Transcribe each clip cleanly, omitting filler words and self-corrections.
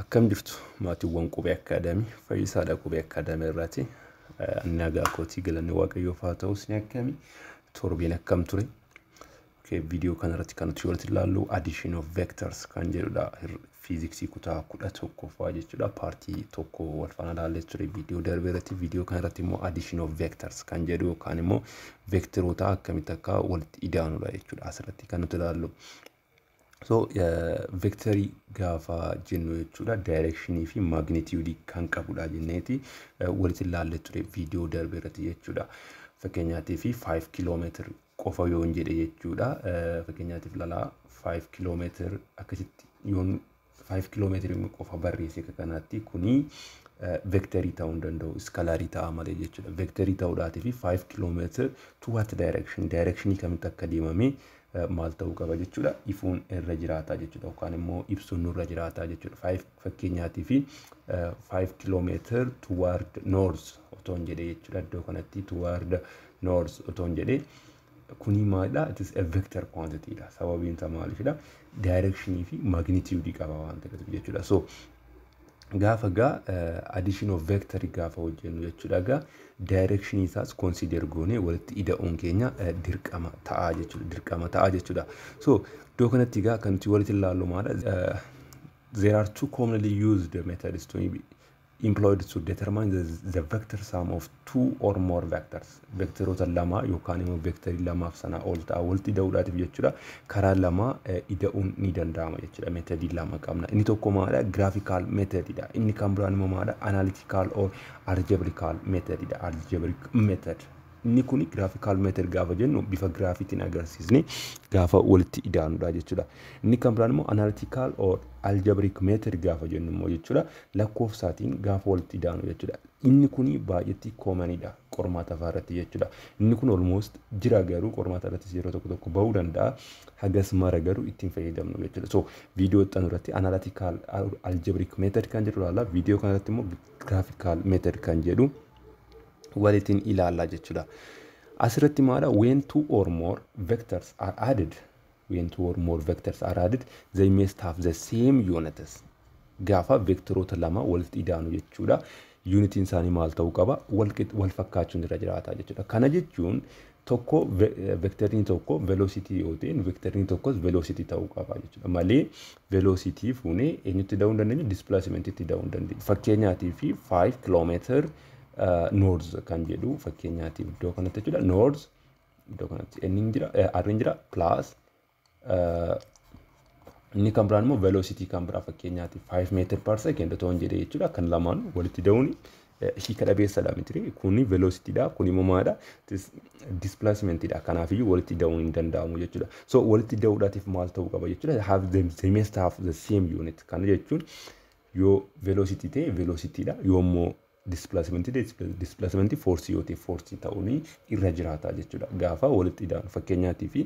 Akkam jirtu maatiiwwan qubee akkaadaamii fayyisaadha qubee akkaadaamii irraati. Nagaa kootii galanni waaqayyoof haa ta'us ni akkamii torbeen akkam ture. Viidiyoo kanarratti kan nuti walitti ilaallu addition of vectors kan jedhudha. Fiiziksii kutaa 11ffaa jechuudha. Paartii tokko wal faana ilaallee ture viidiyoo darbe irratti. Viidiyoo kanarratti immoo addition of vectors kan jedhu yookaan immoo veektiroota akkamitti akka walitti idaanudha jechuudha. Asirratti kan nuti ilaallu. So vectorii gaafa jennu jechuudha directionii fi magnitude kan qabudha jenneeti walitti ilaallee ture viidiyoo darbe irratti jechuudha. Fakkeenyaatiif 5 km qofa yoo jedhe jechuudha. Fakkeenyaatiif lalaa 5 km akkasitti yoon 5 km qofa barreesse kanaatti kuni vectorii ta'uu danda'u iskalarii ta'a malee jechuudha. Vectorii ta'uudhaatiif 5 km to what direction directionii kamitti akka deemame maal ta'uu qaba jechuudha. Ifuun irra jiraata jechuudha yookaan immoo ibsuun nurra jiraata jechuudha. 5 fakkeenyaatiif 5 km toward north otoo jedhe jechuudha. Iddoo kanatti toward north otoo jedhe kuni maalidha? It is a vector quantity dha. Sababiin isaa maalidha? Directionii fi magnitude qaba waan ta'eef jechuudha. So gaafa addition of vector gaafa hojjennu jechuudha. Direction isaas consider goone walitti ida'uun keenya dirqama ta'a jechuudha. So iddoo kanatti kan nuti walitti ilaallu maala? There are two commonly used methods to employed to determine the vector sum of two or more vectors. Vectoroota lama yookaan immoo vectorii lamaaf sana ol ta'a walitti ida'uudhaatiif jechuudha. Karaa lama ida'uun ni danda'ama jechuudha. Methodii lama qabna. Inni tokko maala? Graphical methodidha. Inni kan biraan immoo maala? Analytical or algebraical methodidha. Algebraic method. Inni kuni graphical method gaafa jennu bifa graafitiin agarsiisne gaafa walitti ida'anudha jechuudha. Inni kan biraan immoo analytical or algebraic method gaafa jennu immoo jechuudha lakkoofsaatiin gaafa walitti ida'anu jechuudha. Inni kuni baay'eetti commonidha qormaata irratti jechuudha. Inni kun almost jira garuu qormaata irratti yeroo tokko ba'uu danda'a. Hagas mara garuu ittiin fayyadamnu jechuudha. So viidiyoo xanu irratti analytical algebraic method kan jedhu ilaalla. Viidiyoo kanarratti immoo graphical method kan jedhu walitiin ilaalla jechuudha. Asirratti maala? When two or more vectors are added, they must have the same units. Gaafa vectoroota lama walitti idaanu jechuudha. Unitiin isaanii maal ta'uu qaba? Wal fakkaachuun irra jiraata jechuudha. Kana jechuun tokko vectoriin tokko velocity yoo ta'e vectoriin tokkos velocity ta'uu qaba jechuudha. Malee velocity fuunee eenyutti ida'uu hin dandeenyu? Displacementitti ida'uu hin dandeenyu. Fakkeenyaatiif 5 km north kan jedhu fakkeenyaatiif iddoo kanatti jechuudha. North iddoo kanatti inni jira arrin jira plus inni kan biraan immoo velocity kan biraa fakkeenyaatiif 5 meter per second otoo jedhe jechuudha. Kan lamaan walitti ida'uun hiika dhabeessadha miti. Kuni velocity dha kun immoo maadha? Displacement dha. Kanaafiyyuu walitti ida'uun hin danda'amu jechuudha. So walitti ida'uudhaatiif maal ta'uu qaba jechuudha? They must have the same unit. Kana jechuun yoo velocity ta'e velocity dha. Yoo immoo displacement force yoo ta'e force ta'uun irra jiraata jechuudha. Gaafa walitti ida'an fakkeenyaatiif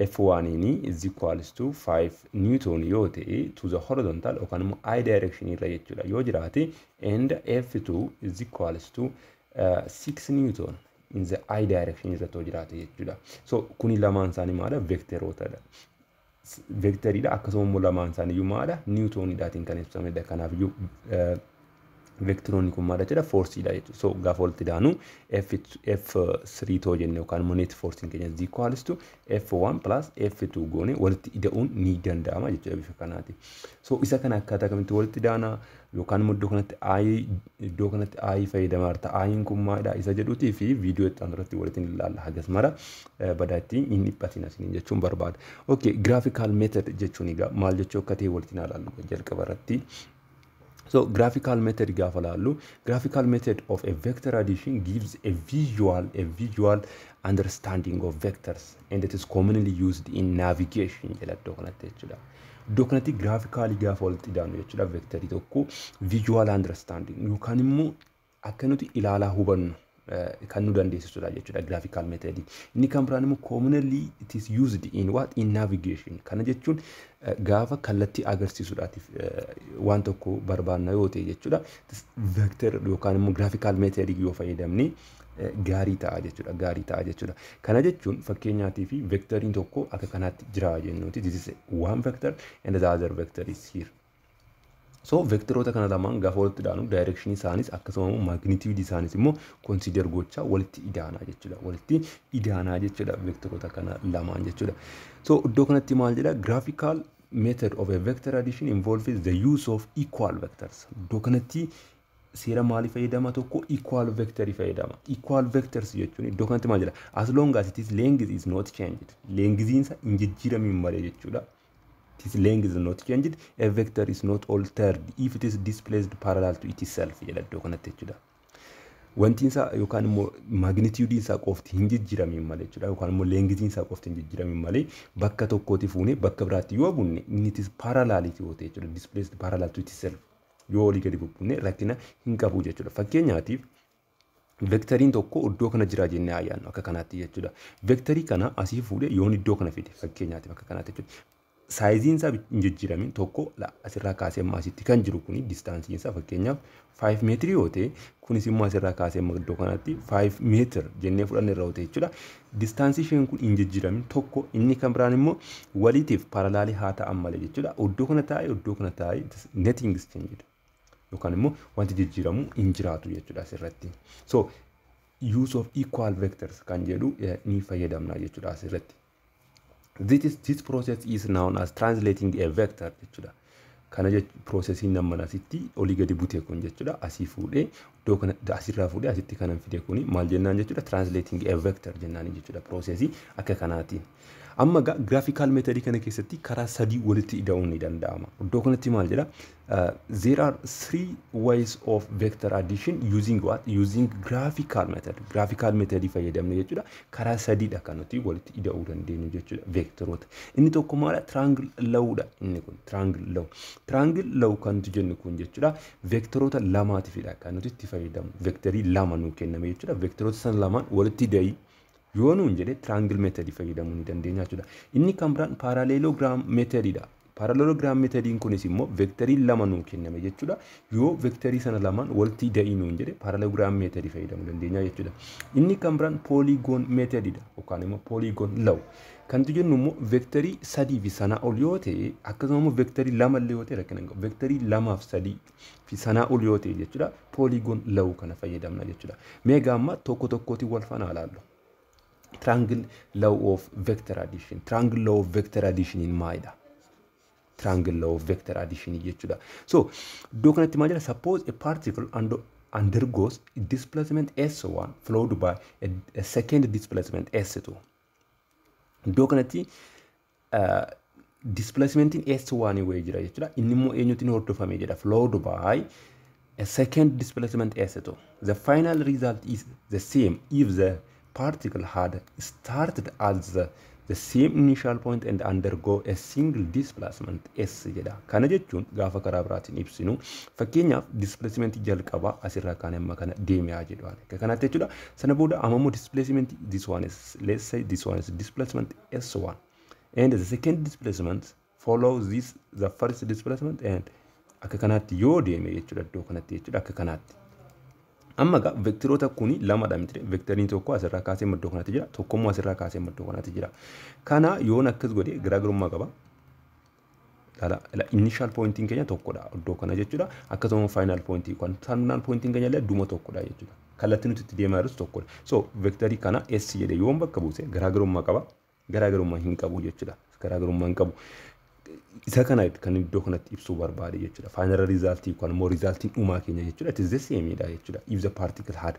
F1 is equals to 5 Newton yoo ta'e to the horizontal yookaan immoo I direction irra jechuudha yoo jiraate and F2 is equals to 6 Newton in the I direction irra yoo jiraate jechuudha. So kuni lamaan isaanii maala? Vectorootadha. Vectoriidha. Akkasuma immoo lamaan isaanii maala? Newtonidhaatiin kan ibsamedha. Kanaafiyyuu vectoroonni kun maal jedha? Forceidha jechuudha. So gaafa walitti idaanu F3 too jenne yookaan immoo net forcing keenya is equals to F1 plus F2 goone walitti ida'uun ni danda'ama jechuudha bifa kanaati. So isa kana akkaataa kamitti walitti idaana yookaan immoo iddoo kanatti I fayyadamaa jirta. I'n kun maalidha? Isa jedhuutii fi viidiyoo itti irratti walitti ilaalla. Hagas mara badaatti hin dhiphatina isiniin jechuun barbaada. Okay, graphical method jechuun egaa maal jechuu akka ta'e walitti ilaallu jalqaba irratti. So graphical method gaafa laallu, graphical method of a vector addition gives a visual understanding of vectors and it is commonly used in navigation jedha iddoo kanatti jechuudha. Iddoo kanatti graphical gaafa walitti idaanu jechuudha vectorii tokko visual understanding yookaan immoo akka nuti ilaalaa hubannu kan nu dandeessisudha jechuudha graphical method. Inni kan biraan immoo commonly it is used in navigation. Kana jechuun gaafa kallattii agarsiisuudhaatiif waan tokko barbaanna yoo ta'e jechuudha. Vector yookaan immoo graphical method yoo fayyadamne gaarii ta'a jechuudha. Kana jechuun fakkeenyaatiif vectoriin tokko akka kanaatti jira jennuuti. This is one vector and the other vector is here. So vectoroota kana lamaan gaafa walitti ida'anu direction isaanis akkasuma immoo magnitude isaanis immoo consider gochaa walitti idaanaa jechuudha. Walitti idaanaa jechuudha vectoroota kana lamaan jechuudha. So iddoo kanatti maal jedha graphical method of a vector addition involves the use of equal vectors. Iddoo kanatti seera maalii fayyadama tokko equal vector fayyadama. Equal vectors jechuun iddoo kanatti maal jedha as long as it is length is not changed. Lengthiinsa hin jijjiiramin malee jechuudha. Its length is not changed. A vector is not altered if it is displaced parallel to itself. Jedha iddoo kanatti jechuudha. Wanti isaa yookaan immoo magnitude isaa qofti hin jijjiiramin malee jechuudha. Yookaan immoo length isaa qofti hin jijjiiramin malee bakka tokkooti fuunee bakka biraatti yoo bunne inni it is parallelity yoo ta'e jechuudha. Displaced parallel to itself. Yoo olii gadi bubbunne rakkina hin qabu jechuudha. Fakkeenyaatiif vektoriin tokko iddoo kana jira jennee ayyaannu akka kanaatti jechuudha. Vektorii kana asii fuudhee yoon iddoo kana fide fakkeenyaatiif akka kanaatti jechuudha. Saayiziin isaa hin jijjiiramin tokko asirraa kaasee amma asitti kan jiru kuni distaansiin isaa fakkeenyaaf 5 meetirii yoo ta'e kunis immoo asirraa kaasee amma iddoo kanaatti 5 meetir jennee fudhanne irra yoo ta'e jechuudha. Distaansii isheen kun hin jijjiiramin tokko inni kan biraan immoo waliitiif paralaalii haa ta'an malee jechuudha. Iddoo kana taa'ee nothing is changed. Yookaan immoo wanti jijjiiramu hin jiraatu jechuudha asirratti. So use of equal vectors kan jedhu ni fayyadamna jechuudha asirratti. This process is known as translating a vector jechuudha. Kana jechuun processiin nama asitti olii gadi butee kun jechuudha. Asii fuudhee iddoo kana asirraa fuudhee asitti kanan fide kuni maal jennaan jechuudha. Translating a vector jennaan jechuudha processii akka kanaatiin. Amma graphical method kana keessatti karaa sadii walitti ida'uun ni danda'ama. Iddoo kanatti maal jedha? There are 3 ways of vector addition using what? Using graphical method. Graphical method fayyadamne jechuudha. Karaa sadiidha kan nuti walitti ida'uu dandeenyu jechuudha vectoroota. Inni tokko maala triangle lawudha inni kun triangle law. Triangle law kan nuti jennu kun jechuudha vectoroota lamaatiifidha kan nuti itti fayyadamu. Vectorii lama nuu kenname jechuudha. Vectoroota san lamaan walitti ida'ii yoo nuun jedhe triangle method fayyadamuu ni dandeenya jechuudha. Inni kan biraan parallelogram methodidha. Parallelogram methodin kunis immoo vectorii lama nuu kenname jechuudha. Yoo vectorii sana lamaan walitti ida'ii nuun jedhe parallelogram method fayyadamuu dandeenya jechuudha. Inni kan biraan polygon methodidha yookaan immoo polygon law. Kan tu jennu immoo vectorii sadii fi sanaa ol yoo ta'e akkasuma immoo vectorii lama illee yoo ta'e rakkina hin qabu. Vectorii lamaaf sadii fi sanaa ol yoo ta'e jechuudha polygon law kana fayyadamna jechuudha. Meegaa amma tokko tokkootiin wal faana ilaallu. Triangle law of vector addition. Triangle law of vector addition in maalidha? Triangle law of vector addition jechuudha. So iddoo kanatti maal jedha? Suppose a particle undergoes displacement S1 followed by a second displacement S2. Iddoo kanatti displacementiin S1 wayii jira jechuudha. Inni immoo eenyutiin hordofamee jedha? Followed by a second displacement S2. The final result is the same if the particle had started at the same initial point and undergo a single displacement S jedha. Kana jechuun gaafa karaa biraatiin ibsinu fakkeenyaaf displacement jalqabaa asirraa kan amma kana deemee jedhu. Akka kanatti jechuudha. Sana booda ammoo displacement this one is let's say this one is displacement S1 and the second displacement follows this the first displacement and akka kanatti yoo deeme jechuudha iddoo kanatti jechuudha akka kanatti. Amma vectoroota kuni lamadha miti. Vectoriin tokko asirraa kaasee iddoo kanatti jira. Tokko immoo asirraa kaasee iddoo kanatti jira. Kana yoon akkas godhe garaagarummaa qaba. Initial pointiin keenya tokkodha iddoo kana jechuudha. Akkasuma final pointii kan terminal pointiin keenya illee dhuma tokkodha jechuudha. Kallattiin nuti itti deemaa jirus tokkodha. So vectorii kana S jedhee yoon bakka buuse garaagarummaa qaba. Garaagarummaa hin qabu jechuudha. Garaagarummaa hin qabu. Isa kana kan iddoo kanatti ibsuu barbaade jechuudha. Final result yookaan immoo resultiin dhumaa keenya jechuudha. It is the same dha jechuudha. If the particle had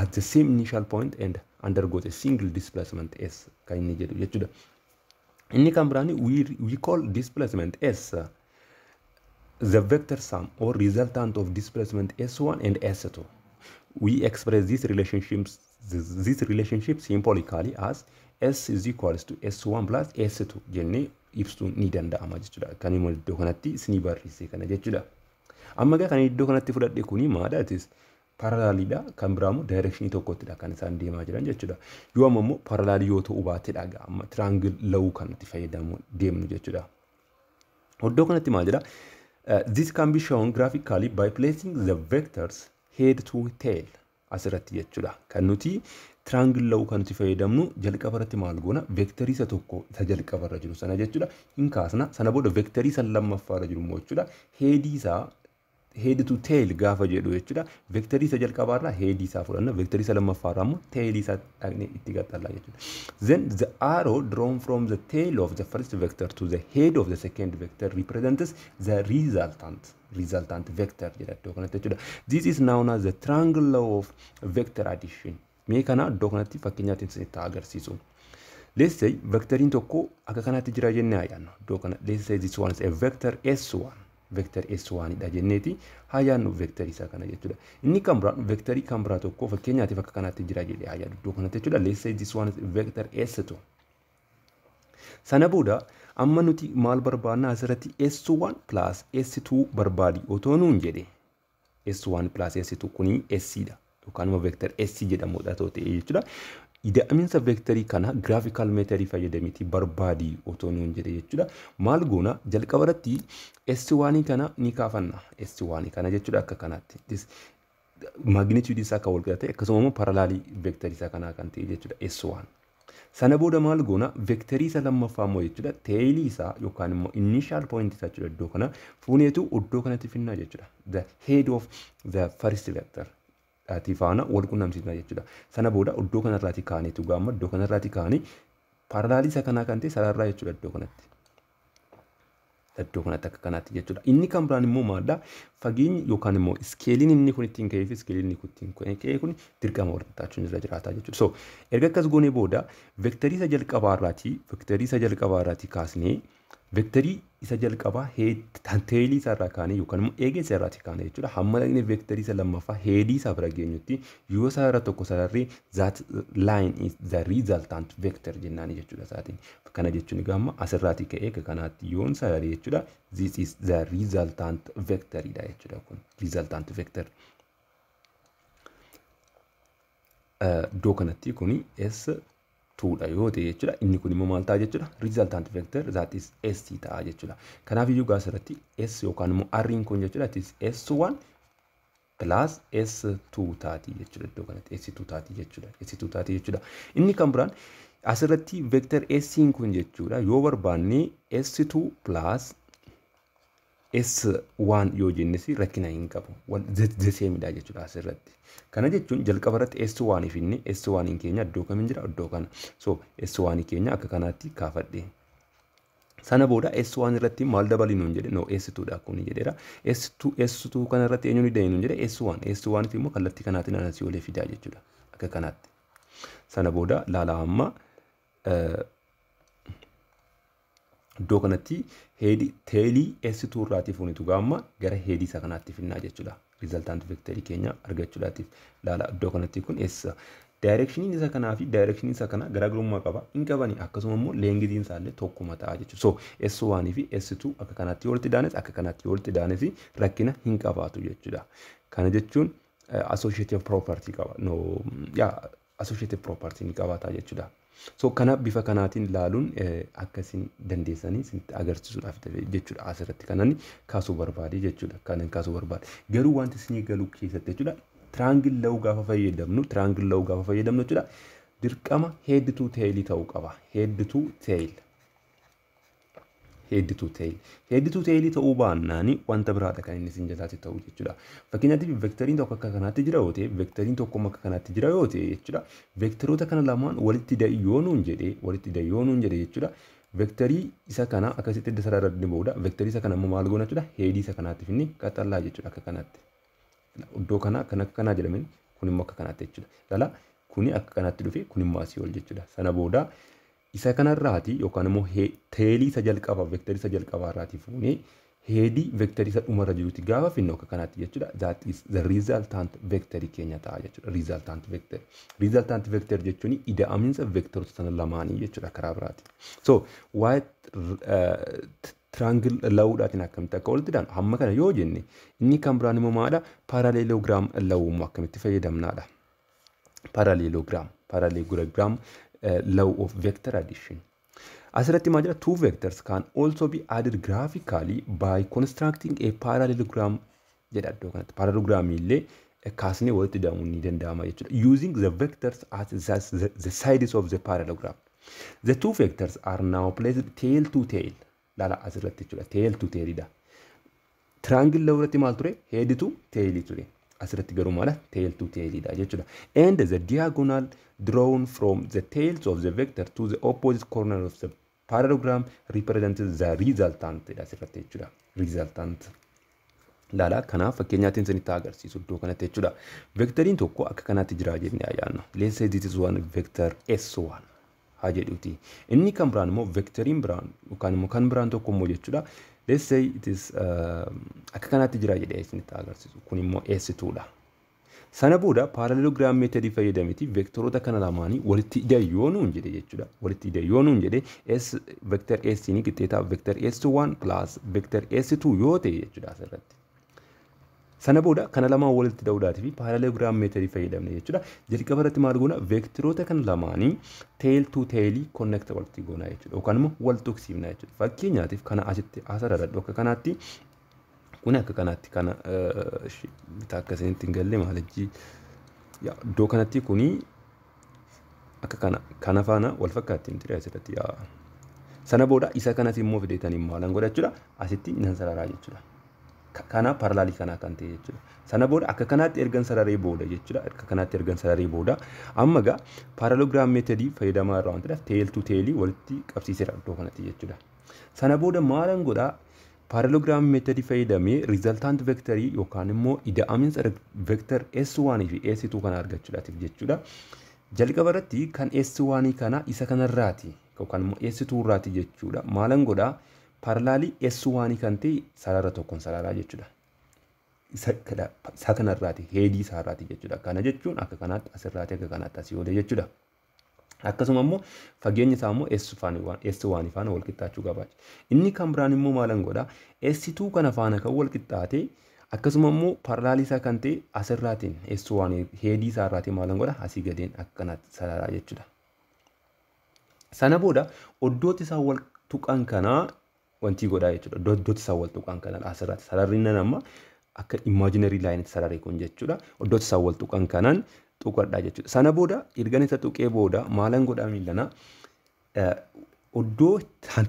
at the same initial point and undergoes a single displacement S kan inni jedhu jechuudha. Inni kan biraan we call displacement S the vector sum or resultant of displacement S1 and S2. We express these relationships symbolically as S is equals to S1 plus S2 jennee ibsuun ni danda'ama jechuudha. Kan immoo iddoo kanatti isinii barreessee kana jechuudha. Amma kan iddoo kanatti fudhadhe kuni maadha? Itis parallelidha. Kan biraamu directionii tokkottidha kan isaan deemaa jiran jechuudha. Yoo ammoo parallel yoo ta'u baattedha amma triangle law kanatti fayyadamu deemnu jechuudha. Iddoo kanatti maal jedha? This can be shown graphically by placing the vectors head to tail. asirratti jechuudha. Kan nuti triangle law kan nuti fayyadamnu jalqaba irratti maal goona vector isa tokko isa jalqaba irra jiru sana jechuudha. In kaasna sana booda vector isa lammaffaa irra jiru immoo jechuudha. Head to tail gaafa jedhu jechuudha. Vector isa jalqaba irraa head isaa fudhanna. Vector isa lammaffaa irraa immoo tail isaa dhaqnee itti gaxxalla jechuudha. Then the arrow drawn from the tail of the first vector to the head of the second vector represents the resultant vector jedhadhu kanatti jechuudha. This is known as the triangle law of vector addition. Mee kana iddoo kanatti fakkeenyaatiin isinitti agarsiisu. Let's say vectoriin tokko akka kanatti jira jennee hayyaannu. Iddoo kana let's say this one is a vector S1. Vector S1 dha jenneeti hayyaannu vector isa kana jechuudha. Inni kan biraan vectorii kan biraa tokko fakkeenyaatiif akka kanatti jira jedhee hayyaadhu iddoo kanatti jechuudha. Let's say this one is vector S2. Sana booda amma nuti maal barbaanna asirratti S1 plus S2 barbaadi otoo nuun jedhe S1 plus S2 kuni S dha yookaan immoo vector S jedhamudha ta'e jechuudha. Ida'aminsa vectorii kana graphical methodii fayyadamiti barbaadi otoo nuun jedhe jechuudha. Maal goona jalqaba irratti S1 kana ni kaafanna. S1 kana jechuudha akka kanaatti. Magnitude isaa kan wal qabate akkasuma immoo parallel vectorii isaa kana kan ta'e jechuudha S1. Sana booda maal goona vectorii isa lammaffaa immoo jechuudha tail isaa yookaan immoo initial point isaa jechuudha iddoo kana fuuneetu iddoo kanatti finnaa jechuudha. The head of the first vector. Faana wal quunnamsiisna jechuudha. Sana booda iddoo kanarraati kaaneetu gaamma iddoo kanarraati kaanii parallel isa kanaa kan ta'e sararraa jechuudha iddoo kanatti. Iddoo kanatti akka kanaatti jechuudha. Inni kan biraan immoo maalidha? Fageenyi yookaan immoo iskeeliin inni kun ittiin ka'ee fi iskeeliin inni ittiin ka'ee kun dirqama wal qixxaachuun irra jiraata jechuudha. So erga akkas goonee booda vectorii isa jalqabaarraati kaasnee vectorii isa jalqabaa tailii isaa irraa kaanee yookaan immoo eegee isaa irraati kaanee jechuudha. Hamma dhaqnee vectorii isa lammaffaa headii isaa bira geenyutti yoo isaa irra tokko sararree that line is the resultant vector jennaani jechuudha isaatiin. Kana jechuun gaamma asirraati ka'ee kanaatti yoon sararee jechuudha. This is the resultant vector dha jechuudha kun resultant vector. Iddoo kanatti kuni S2 dha yoo ta'e jechuudha. Inni kun immoo maal ta'a jechuudha? Resultant vector that is S ta'a jechuudha. Kanaaf iyyuu gaasirratti S yookaan immoo R'n kun jechuudha it is S1 plus S2 taati jechuudha iddoo kanatti S2 taati jechuudha. S2 taati jechuudha. Inni kan biraan asirratti vector S kun jechuudha yoo barbaanne S2 plus S1 yoo jennes rakkina hin qabu. The same dha jechuudha asirratti. Kana jechuun jalqaba irratti S1 finne S1 keenya iddoo kamiin jira iddoo kana. So S1 keenya akka kanaatti kaafadhe. Sana booda S1 irratti maal dabalinuun jedhe no S2 dha kun jedheera. S2 kana irratti eenyuun da'inuun jedhe S1 immoo kallattii kanaatiin anasii olee fidaa jechuudha akka kanaatti. Sana booda laala amma iddoo kanatti tailii S2 irraati fuunitu gaamma gara headii isa kanaatti finnaa jechuudha. Resultant vectorii keenya argachuudhaatiif laala iddoo kanatti kun S. Directioniin isa kanaa fi directioniin isa kana garaagarummaa qaba. Hin qabani akkasuma immoo leengitiin isaallee tokkuma ta'a jechuudha. So S1 fi S2 akka kanaatti walitti daanes akka kanaatti walitti daanes rakkina hin qabaatu jechuudha. Kana jechuun associative property qaba. Associative property ni qabaata jechuudha. So kana bifa kanaatiin laaluun akkasiin dandeessanii isinitti agarsiisuudhaaf jechuudha. Asirratti kanan kaasuu barbaade jechuudha. Kanan kaasuu barbaade. Garuu wanti isin galuu keessatti jechuudha. Triangle law gaafa fayyadamnu jechuudha. Dirqama head to tail ta'uu qaba. Head to tail ta'uu baannaan wanta biraadha kan inni isin jalaatti ta'u jechuudha. Fakkeenyaatiif vectoriin tokko akka kanaatti jira yoo ta'e vectoriin tokko akka kanaatti jira yoo ta'e jechuudha. Vectoroota kana lamaan walitti da'iyoonuun jedhee jechuudha. Vectorii isa kana akkasitti adda sarara booda vectorii isa kana immoo maal goona jechuudha. Headii isa kanaatiif inni qaxxallaa jechuudha akka kanaatti. Iddoo kana kan akka kanaa jedhamin kun immoo akka kanaatti jechuudha. Lala kuni akka kanaatti dhufe kun immoo asii ol jechuudha. Sana booda isa kanarraati yookaan immoo tailii isa jalqaba vectorii isa jalqabaa irraati fuunee headii vectorii isa dhumarra jirutti gaafa finnu akka kanaatti jechuudha. That is the resultant vectorii keenya ta'a jechuudha. Resultant vector jechuun ida'aminsa vectoroota sana lamaanii jechuudha karaa biraati. So waa'ee triangle lawudhaatiin akkamitti akka walitti daanu hamma kana yoo jenne inni kan biraan immoo maadha parallelogram lawummaa akkamitti fayyadamnaadha. Parallelogram law of vector addition. Asirratti maal jira two vectors can also be added graphically by constructing a parallelogram jedha iddoo kanatti. Parallelogram illee kaasnee walitti hidhamuun ni danda'ama jechuudha. Using the vectors as the sides of the parallelogram. The two vectors are now placed tail to tail. Laala asirratti jechuudha. Tail to tail dha. Triangle irratti maal ture? Head to tail ture. Asirratti garuu maala tail to tail dha jechuudha. And the diagonal drawn from the tails of the vector to the opposite corner of the parallelogram represents the resultant dha asirratti jechuudha. Resultant. Laala kanaaf fakkeenyaatiin sanitti agarsiisu iddoo kanatti jechuudha. Vektoriin tokko akka kanaatti jira jennee yaadna. Let's say this is one vector S1 haa jedhuti. Inni kan biraan immoo vektoriin biraan yookaan immoo kan biraan tokko immoo jechuudha. Let's say it is akka kanaatti jira jedhee isinitti agarsiisu. Kun immoo S2 dha. Sana booda parallelogram method fayyadameeti vektoroota kana lamaanii walitti hidhayyoonuu jedhe jechuudha. Walitti hidhayyoonuu jedhe S vector S ni qixxeetaa vector S1 plus vector S2 yoo ta'e jechuudha asirratti. Sana booda kana lamaan walitti hidhuudhaaf parallelogram method fayyadamne jechuudha. Jalqaba irratti maal goona vektoroota kana lamaanii tail to tail connect walitti goona jechuudha. Yookaan immoo wal tuqsiifna jechuudha. Fakkeenyaatiif kana asitti asirratti akka kanaatti kun akka kanaatti kana bitaa akkasitti hin galle maalajji iddoo kanatti kuni akka kana faana wal fakkaatti hin ture asirratti sana booda isa kanatti immoo fideetanii maalan godha jechuudha. Asitti nan sararaa jechuudha. Kana parallelii kana kan ta'e jechuudha. Sana booda akka kanaatti ergan sararee booda jechuudha. Akka kanaatti ergan sararee booda amma gaa parallelogram method fayyadamaa irraa wanti tail to tail walitti qabsiiseera iddoo kanatti jechuudha. Sana booda maalan godha parallelogram method fayyadamee resultant vector yookaan immoo ida'amiinsa vector S1 fi S2 kana argachuudhaaf jechuudha. Jalqaba irratti kan S1 kana isa kanarraati yookaan immoo S2 irraati jechuudha. Maalan godha parallelii S1 kan ta'e sarara tokkoon sararaa jechuudha. Isa kanarraati heedii isaarraati jechuudha. Kana jechuun akka kanaatti asirraati akka kanaatti asii oole jechuudha. Akkasuma immoo fageenyi isaa immoo S1 faana wal qixxaachuu qaba. Inni kan biraan immoo maalan godha S2 kana faana kan wal qixxaate akkasuma immoo parallelii isaa kan ta'e asirraatiin S1 heedii isaarraati maalan godha asii gadeen akka kanaatti sararaa jechuudha. Sana booda oddooti isaa wal tuqan kanaa wanti godhaa jechuudha. Oddooti isaa wal tuqan kana asirratti sararri nama akka imaginary line sararee kun jechuudha. Oddooti isaa wal tuqan kanaan tuqadhaa jechuudha. Sana booda erga isa tuqee booda maalan godhaa miilana oddoo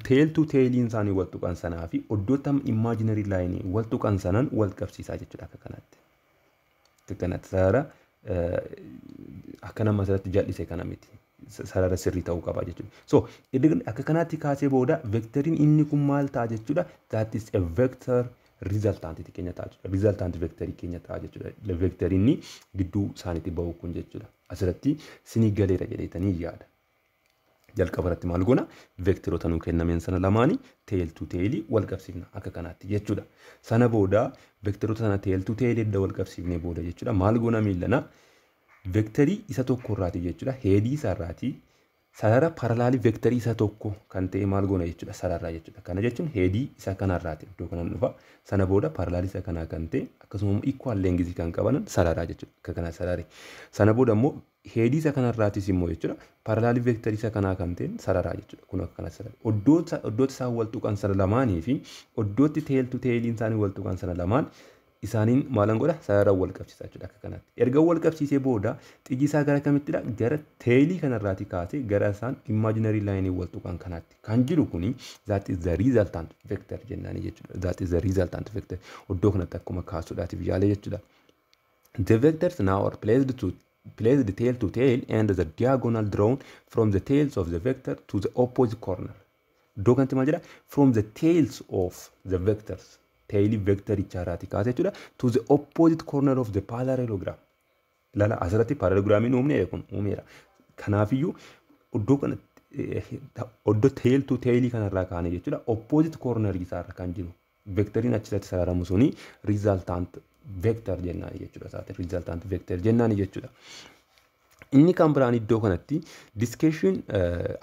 tail to tailiin isaanii wal tuqan sanaa fi oddoota imaginary line wal tuqan sanaan wal qabsiisaa jechuudha akka kanaatti. Akka kanatti sarara akka nama asirratti jal'ise kana miti. Sarara sirrii ta'uu qaba jechuudha. So akka kanaatti kaasee booda vektoriin inni kun maal ta'a jechuudha. That is a vector resultant keenya ta'a jechuudha. Resultant vectorii keenya ta'a jechuudha. Vektoriin inni gidduu isaaniitti bahu kun jechuudha. Asirratti sinii galeera jedheetanii yaada. Jalqaba irratti maal goona vektoroota nuu kennameen sana lamaanii tail to tail wal qabsiifna akka kanaatti jechuudha. Sana booda vektoroota sana tail to tail edda wal qabsiifnee booda jechuudha. Maal goona miilana vektorii isa tokko irraati jechuudha. Heedii isaa irraati sarara parallelii vektorii isa tokko kan ta'e maal goona jechuudha. Sararraa jechuudha. Kana jechuun heedii isa kanarraati iddoo kanaan dhufa. Sana booda parallelii isa kanaa kan ta'e akkasuma equal length kan qaban sararraa jechuudha. Akka kana sarare. Sana booda immoo heedii isa kanarraatis immoo jechuudha. Parallelii vektorii isa kanaa kan ta'e sararraa jechuudha. Kun akka kana sarare. Oddoota isaa wal tuqan sana lamaanii fi oddootti tail to tailiin isaanii wal tuqan sana lamaan isaaniin maalan godha sarara wal qabsiisaa jechuudha akka kanaatti. Erga wal qabsiisee booda xiyyi isaa gara kamittidha? Gara tailii kanarraati kaasee gara isaan imaginary line wal tuqan kanaatti. Kan jiru kuni that is the resultant vector jennaani jechuudha. That is the resultant vector. Oddoo kanatti akkuma kaasuudhaatiif yaale jechuudha. The vectors now are placed tail to tail and the diagonal drawn from the tails of the vector to the opposite corner. Iddoo kanatti maal jedha? From the tails of the vectors. Tailii vektoricha irraati kaasee jechuudha. To the opposite corner of the parallelogram. Lala asirratti parallelogramiin uumne kun uumeera. Kanaafiyyuu oddoo kana oddoo tail to tailii kanarraa kaane jechuudha. Opposite corner isaarra kan jiru. Vektoriin achirratti sararamu suni resultant vector jennaani jechuudha. Isaati resultant vector jennaani jechuudha. Inni kan biraan iddoo kanatti discussion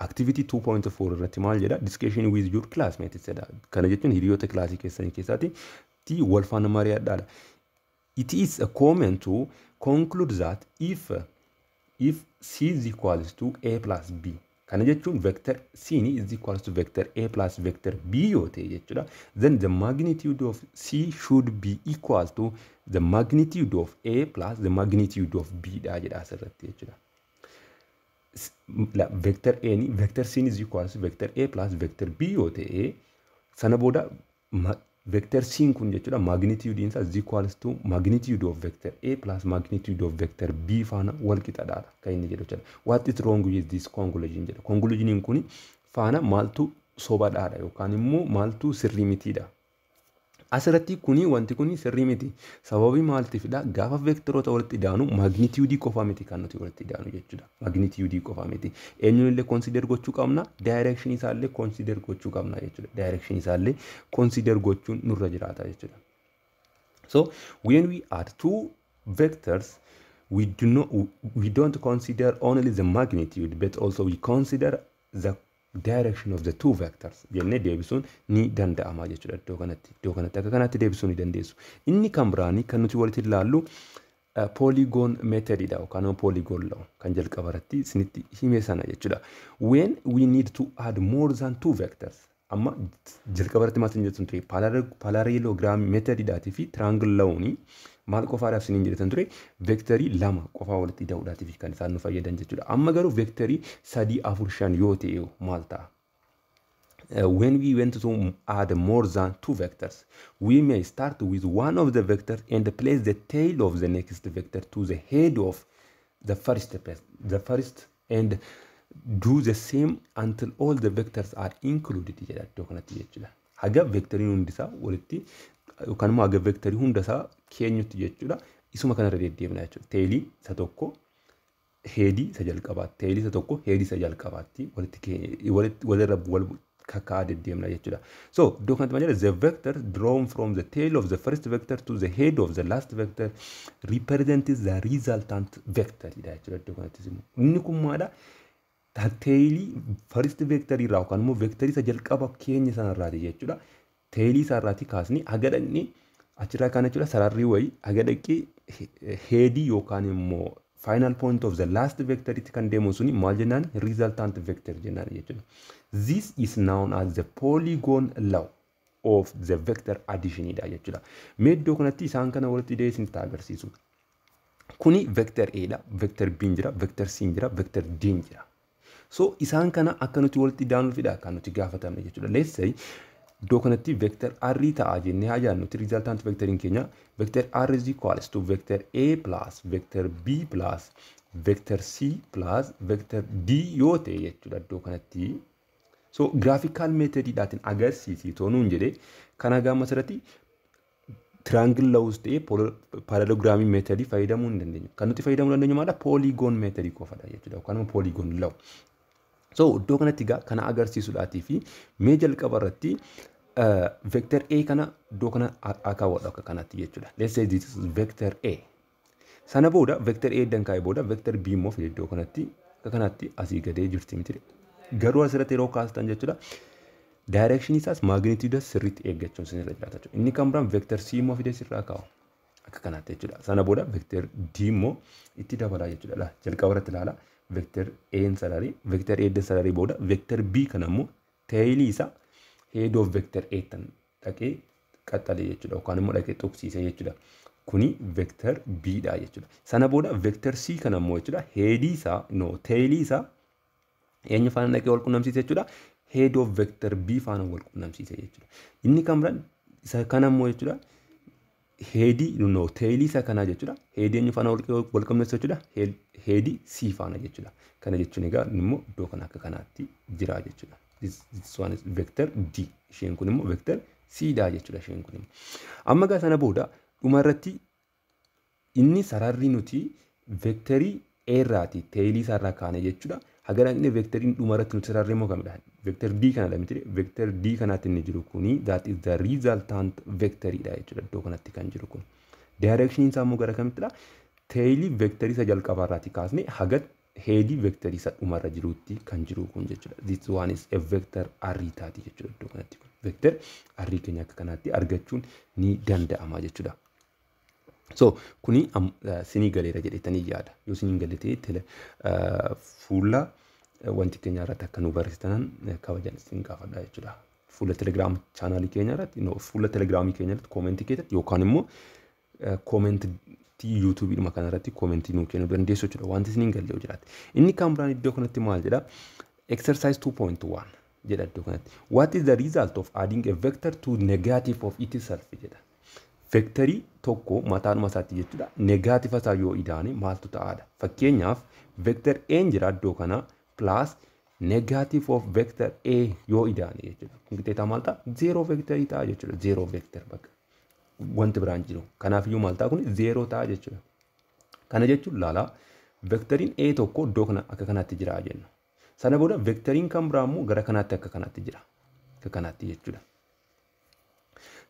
activity 2.4 irratti maal jedha? Discussion with your classmates jedha. Kana jechuun hiriyoota kilaasii keessanii keessatti wal faana mari'adhaadha. It is a common to conclude that if C is equals to A plus B Kana jechuun vector C is equals to vector A plus vector B yoo ta'e jechuudha. Then the magnitude of C should be equal to the magnitude of A plus the magnitude of B dha jedha asirratti jechuudha. Vector A vector C is equals to vector A plus vector B yoo ta'e sana booda vector C kun jechuudha magnitude isa is equals to magnitude of vector A plus magnitude of vector B faana wal qixadha kan inni jedhu jechuudha. What is wrong with this conclusion jedha. Conclusion kun faana maaltu sobadha yookaan immoo maaltu sirrii mitiidha. Asirratti kuni wanti kuni sirrii miti. Sababii maaltiifidha gaafa vectorota walitti daanu magnitude qofa miti kan nuti walitti daanu jechuudha. Magnitude qofa miti. Eenyuun illee consider gochuu qabna, direction isaallee consider gochuu qabna jechuudha. Direction isaallee consider gochuun nurra jiraata jechuudha. So when we add two vectors, we don't consider only the magnitude but also we consider the direction of the two vectors jenne deebisuun ni danda'ama jechuudha. Iddoo kanatti akka kanatti deebisuu ni dandeessu. Inni kan biraanii kan nuti walitti ilaallu polygon method dha yookaan polygon law kan jalqabarratti isinitti hime sana jechuudha. When we need to add more than two vectors amma jalqabarratti maal jettan ture parallelogram method dhaatii fi triangle lawni maal qofaadhaaf isiniin jedhan ture vectorii lama qofaa walitti daa'uudhaatiif kan isaan nu fayyadan jechuudha. Amma garuu vectorii 3 4 5 yoo ta'e maal ta'a? When we want to add more than two vectors, we may start with one of the vectors and place the tail of the next vector to the head of the first and do the same until all the vectors are included jedha iddoo kanatti jechuudha. Haga vectoriin hundisaa walitti yookaan immoo haga vectorii hundasaa keenyutti jechuudha. Isuma kanarra deddeemna jechuudha. Teelii isa tokko heedii isa jalqabaatti, teelii isa tokko heedii isa jalqabaatti walirra wal kakkaa deddeemna jechuudha. So iddoo kanatti maal jedha the vector drawn from the tail of the first vector to the head of the last vector represents the resultant vector jedha jechuudha. Iddoo kanatti inni kun maadha? Teelii first vector irraa yookaan immoo vectorii isa jalqaba keenya sanarraati jechuudha. Teelii isaarraati kaasni haga dhaqni achirraa kana jechuudha sararrii wayii haga dhaqi heedii yookaan immoo final point of the last vector itti kan deemu suni maal jennaan resultant vector jennaan jechuudha. This is known as the polygon law of the vector addition dha jechuudha. Mee iddoo kanatti isaan kana walitti deesin agarsiisu. Kuni vector A dha, vector B jira, vector C jira, vector D jira. So isaan kana akka nuti walitti daanuufidha kan nuti gaafatamne jechuudha. Let's say iddoo kanatti vector R ta'a jennee haa jaannu resultant vectoriin keenya vector R is equals to vector A plus vector B plus vector C plus vector D yoo ta'e jechuudha iddoo kanatti. So graphical method dhaatiin agarsiisi toonuun jedhee kana gaafa asirratti triangle laws ta'e parallelogram method fayyadamuu hin dandeenyu. Kan nuti fayyadamuu dandeenyu maadha polygon method qofadha jechuudha yookaan polygon law. So iddoo kanatti kana agarsiisuudhaatii fi mee jalqaba irratti vector A kana iddoo kana akaawwadhu akka kanatti jechuudha. Let's say this is vector A. Sana booda vector A dankaa'e booda vector B immoo fide iddoo kanatti akka kanatti asii gadee jirti miti. Garuu asirratti yeroo kaastan jechuudha. Direction isaas magnitude sirriitti eeggachuun sinirra jiraata jechuudha. Inni kan biraan vector C immoo fide sirraa kaa'u akka kanatti jechuudha. Sana booda vector D immoo itti dabalaa jechuudha. Jalqaba irratti ilaala. Vector A salary, vector A salary booda vector B kana immoo tailii isaa head of vector A tan dhaqee qaxxalee jechuudha yookaan immoo dhaqee tuqsiise jechuudha. Kuni vector B dha jechuudha. Sana booda vector C kana immoo jechuudha headii isaa tailii isaa eenyu faana dhaqee wal qunnamsiise jechuudha. Head of vector B faana wal qunnamsiise jechuudha. Inni kan biraan isa kana immoo jechuudha headii tailii isaa kana jechuudha. Headii eenyu faana wal qunnamsiise jechuudha. Headii C faana jechuudha. Kana jechuun egaa immoo iddoo kana akka kanaatti jira jechuudha. This one is vector D. Isheen kun immoo vector C dha jechuudha isheen kun immoo. Amma gaa sana booda dhuma irratti inni sararri nuti vectorii A irraati tailii isaarraa kaane jechuudha. Haga inni vectoriin dhuma irratti nuti sararri immoo kamidha? Vector D kana dha miti. Vector D kanaatti inni jiru kuni that is the resultant vectorii dha jechuudha iddoo kanatti kan jiru kun. Direction isaa immoo gara kamittidha? Tailii vectorii isa jalqabaarraati kaasne haga headii vectorii isa dhumarra jiruutti kan jiru kun jechuudha. This one is a vector R taati jechuudha iddoo kanatti kun. Vector R keenya akka kanaatti argachuun ni danda'ama jechuudha. So kuni sinii galeera jedhetanii yaada. Yoo sinii galetee fuula wanti keenya irratti akka nu barsiisan kabajan isin gaafadha jechuudha. Fuula Telegram channel keenya irratti fuula Telegram keenya irratti comment keessatti yookaan immoo comment YouTube dhuma kana irratti comment nu kennuu dandeessu jechuudha. Wanti isin galle jiraate. Inni kan biraan iddoo kanatti maal jedha? Exercise 2.1 jedha iddoo kanatti. What is the result of adding a vector to negative of itself jedha. Vectorii tokko mataanuma isaatti jechuudha. Negative isaa yoo idaane maaltu ta'aadha? Fakkeenyaaf vector A jira iddoo kana plus negative of vector A yoo idaane jechuudha. Kun qixxeetaa maal ta'a? 0 vectorii ta'a jechuudha. 0 vector bakka. Wanti biraan jiru. Kanaaf iyyuu maal ta'a kun 0 ta'a jechuudha. Kana jechuun laala vectoriin A tokko iddoo kana akka kanaatti jira jenna. Sana booda vectoriin kan biraa immoo gara kanaatti akka kanaatti jira. Akka kanaatti jechuudha.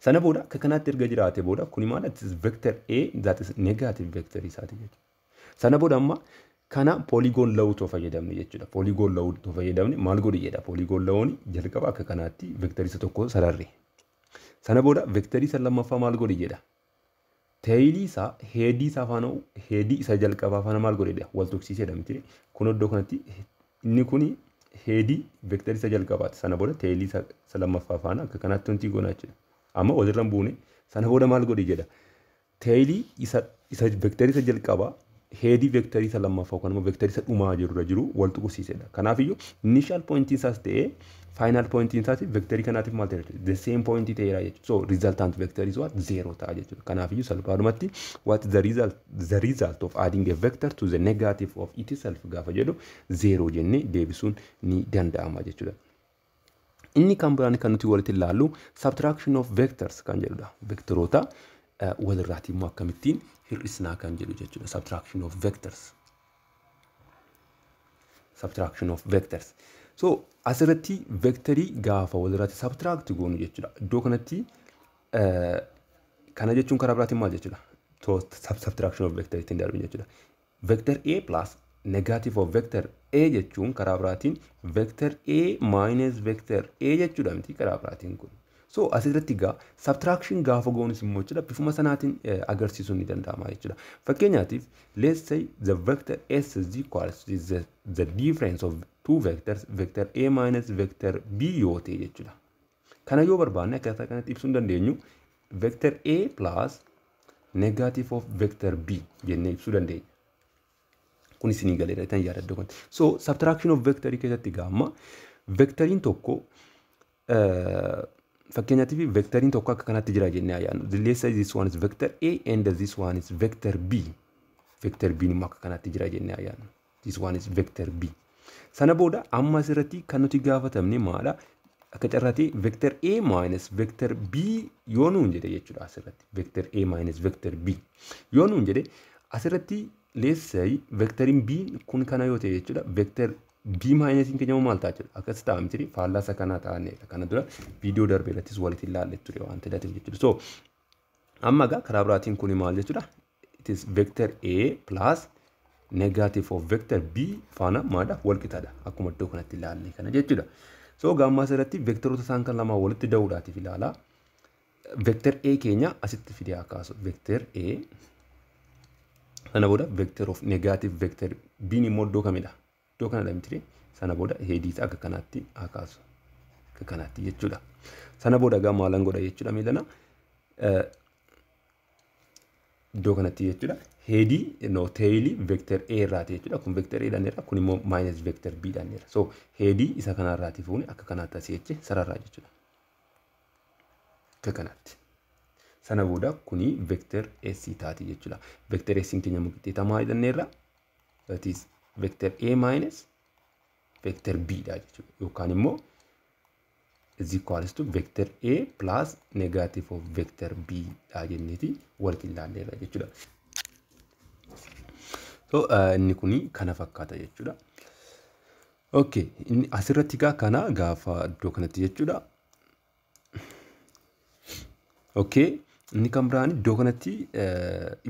Sana booda akka kanaatti erga jiraate booda kuni maal vector A that is negative vector isaati jechuudha. Sana booda amma kana Polygon Law to fayyadamne jechuudha. Polygon Law to fayyadamne maal godhi jedha. Polygon Law ni jalqaba akka kanaatti vector isa tokko sararre. Sana booda vector isa lammaffaa maal godhi jedha. Tailii isaa headii isaa faana headii isa jalqabaa faana maal godhi jedha. Wal tuqsiisee jedhamti. Kun iddoo kanatti inni kuni headii vector isa jalqabaati. Sana booda tailii isa lammaffaa faana akka kanaatti wanti goona jechuudha. Amma walirra buune sana booda maal godhi jedha. Tailii isa vector isa jalqabaa headii vector isa lammaffaa yookaan immoo vector isa dhumaa jiru wal tuqsiisedha. Kanaaf iyyuu initial point isaas ta'ee final point isaas vector kanaatiif maal ta'e the same point ta'eera jechuudha. So resultant vector is what 0 ta'a jechuudha. Kanaaf iyyuu salphaadhumatti what is the result of adding a vector to the negative of itself gaafa jedhu 0 jennee deebisuun ni danda'ama jechuudha. Inni kan biraan kan nuti walitti ilaallu subtraction of vectors kan jedhudha. Vectoroota walirraati immoo akkamittiin hir'isnaa kan jedhu jechuudha. Subtraction of vectors. Subtraction of vectors. So asirratti vectorii gaafa walirraati subtract goonu jechuudha. Iddoo kanatti kana jechuun karaa biraatiin maal jechuudha? Subtraction of vector ittiin darbu jechuudha. Vector A plus negative of vector A jechuun karaa biraatiin vector A minus vector A jechuudha miti karaa biraatiin kun. So asirratti gaa subtraction gaafa goonus immoo jechuudha bifuma sanaatiin agarsiisuun ni danda'ama jechuudha. Fakkeenyaatiif let's say the vector S is equals to the difference of two vectors vector A minus vector B yoo ta'e jechuudha. Kana yoo barbaanne akkaataa kanatti ibsuu dandeenyu vector A plus negative of vector B jennee ibsuu dandeenya. Kun isinii galeera tan yaadaddu kun. So subtraction of vectorii keessatti gaamma vectoriin tokko fakkeenyaatiif vectoriin tokko akka kanatti jira jennee yaadnu. Let's say this one is vector A and this one is vector B. Vector B immoo akka kanatti jira jennee yaadnu. This one is vector B. Sana booda amma asirratti kan nuti gaafatamne maadha? Akka carraatee vector A minus vector B yoo nuun jedhe jechuudha asirratti. Vector A minus vector B yoo nuun jedhe asirratti let's say vectoriin B kun kana yoo ta'e jechuudha. Vector B minus keenya maal ta'a jechuudha. Akkas ta'a miti faallasa kana ta'anidha. Kana dura viidiyoo darbee irrattis walitti ilaalle ture waan ta'eef jechuudha. So amma egaa karaa biraatiin kun maal jechuudha? It is vector A plus negative of vector B faana maadha wal qixaadha. Akkuma iddoo kanatti ilaalle kana jechuudha. So gaamma asirratti vectoroota isaan kan lamaa walitti da'uudhaatiif ilaala. Vector A keenya asitti fidee haa kaasu. Vector A sana booda vector of negative vector B immoo iddoo kamidha? Iddoo kanadha miti. Sana booda headiis akka kanaatti haa kaasu. Akka kanaatti jechuudha. Sana booda gaa maalan godha jechuudha miidhana. Iddoo kanatti jechuudha. Headii tailii vector A irraati jechuudha. Kun vector A dhaan irra kun immoo minus vector B dhaan irra. So headii isa kanarraati fuuni akka kanaatti asii jeche sararraa jechuudha. Akka kanaatti. Sana booda kuni vector S taati jechuudha. Vector S keenya mukteeta maal jedhanneerra? That is vector A minus vector B dha jechuudha. Yookaan immoo is equals to vector A plus negative of vector B dha jenneeti wal qillaalleerra jechuudha. So inni kuni kana fakkaata jechuudha. Okay, inni asirratti kana gaafa iddoo kanatti jechuudha. Okay, inni kan biraan iddoo kanatti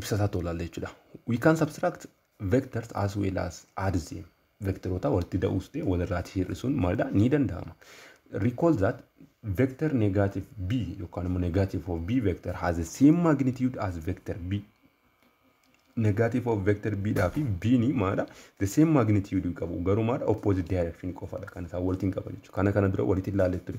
ibsataa tolaalla jechuudha. We can subtract vectors as well as add them. Vectoroota walitti da'uus ta'e walirraati hir'isuun maalidha ni danda'ama. Recall that vector negative B yookaan immoo negative of B vector has the same magnitude as vector B. negative of vector b dhaa fi b ni maadha the same magnitude qabu garuu maadha opposite direction qofaadha kan isaa walitti qaba jechuudha kana dura walitti ilaalle ture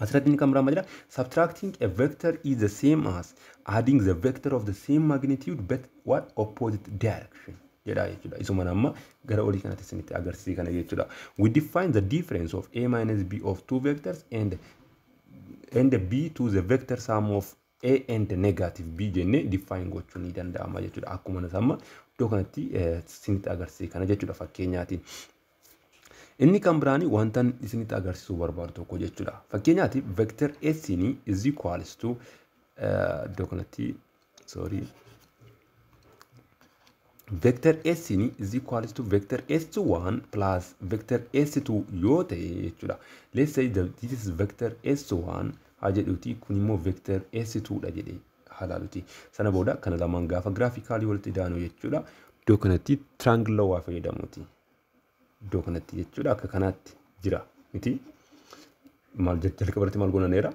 asirratti ni kan biraa subtracting a vector is the same as adding the vector of the same magnitude but what opposite direction jedha jechuudha isuma namma gara olii kanatti isinitti agarsiisa kana jechuudha we define the difference of a minus b of two vectors and b to the vector sum of a and negative b jenne define gochuu ni danda'ama jechuudha akkuma nasamma iddoo kanatti isinitti agarsiisa kana jechuudha fakkeenyaatiin inni kan biraani wanta isinitti agarsiisuu barbaadu tokko jechuudha fakkeenyaatiif vector s ni is equals to iddoo kanatti vector s ni is equals to vector s1 plus vector s2 yoo ta'e jechuudha let's say this is vector s1 hajedhuti kun immoo vector s2 dha jedhee halaaluti sana booda kana lamaan gaafa graphically walitti daanu jechuudha iddoo kanatti triangle law fayyadamuuti iddoo kanatti jechuudha akka kanaatti jira miti maal jalqabarratti maal goonaneera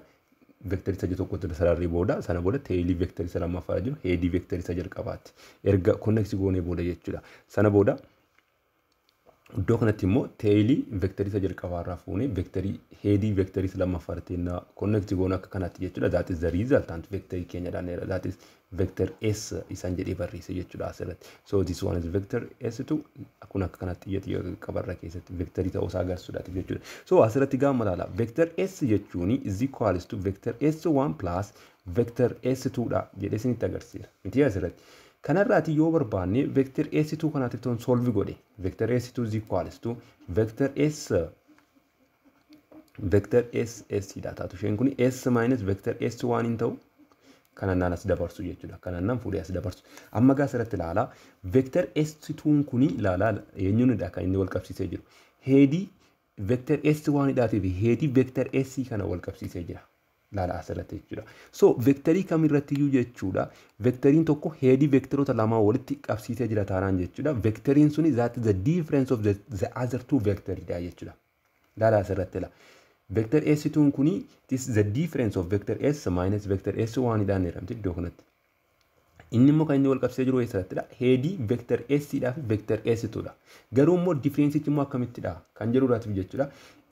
vector isa tokkotti sararri booda sana booda tail vector isa lammaffaa jiru head vector isa jalqabaatti erga connect goonee booda jechuudha sana booda iddoo kanatti immoo tail vector isa jalqabaarraa fuunee vector head vector isa lammaffaatti na connect goona akka kanaatti jechuudha that is the resultant vector keenya dhaneera that is vector s isan jedhee barreesse jechuudha asirratti so this one is vector s2 akkuma akka kanaatti qabarra keessatti vector ta'uusaa agarsiisuudhaaf jechuudha so asirratti gaama laala vector s jechuun is equals to vector s1 plus vector s2 dha jedhee isinitti agarsiisa miti asirratti kanarraati yoo barbaanne vector s2 kanaatti ton solve godhe vector s2 is equals to vector s dha taatu isheen kun s minus vector s1 in ta'u kanannaan as dabarsu jechuudha kanannaan fuudhee as dabarsu amma gaa asirratti ilaala vector s2 kuni ilaala eenyuunidha kan inni wal qabsiisee jiru heedi vector s1 dhaatii fi heedi vector s kana wal qabsiisee jira ilaala asirratti jechuudha so vectorii kamirratti iyyuu jechuudha vectoriin tokko heedi vectoroota lamaa walitti qabsiisee jira taanaan jechuudha vectoriin suni that the difference of the other two vectoridha jechuudha ilaala asirratti ilaala vector s2 kuni this is the difference of vector s minus vector s1 dhaan jedhamti iddoo kanatti inni immoo kan inni wal qabsiisee jiru eessattidha heedi vector s dhaa fi vector s2 dha garuu immoo difference immoo akkamittidha kan jedhuudhaatiif jechuudha